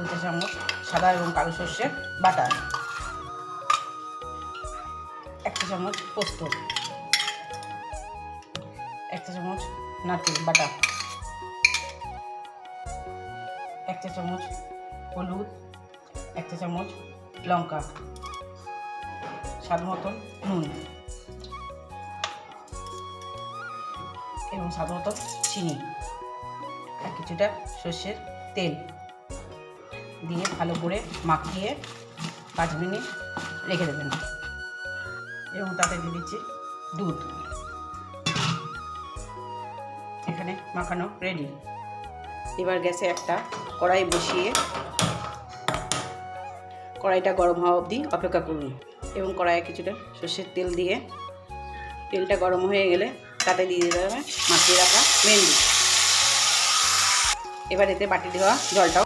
2 চা চামচ সাদা এবং কালো সর্ষে বাটা, 1 চা চামচ পোস্ত, 1 চা চামচ নারকেল বাটা, 1 চা চামচ হলুদ, 1 চা চামচ লঙ্কা, স্বাদ মতন নুন এবং স্বাদ মতন চিনি আর কিছুটা সর্ষের তেল দিয়ে ভালো করে মাখিয়ে 5 মিনিট রেখে দেবেন। এবং তাতে দিয়ে দিচ্ছি দুধ। এখানে মাখানো রেডি। এবার গ্যাসে একটা কড়াই বসিয়ে কড়াইটা গরম হওয়া অবধি অপেক্ষা করুন এবং কড়াইয়ে কিছুটা সর্ষের তেল দিয়ে তেলটা গরম হয়ে গেলে তাতে দিয়ে দিতে হবে মাখিয়ে রাখা মেহেন্দি। এবার এতে বাটি দেওয়া জলটাও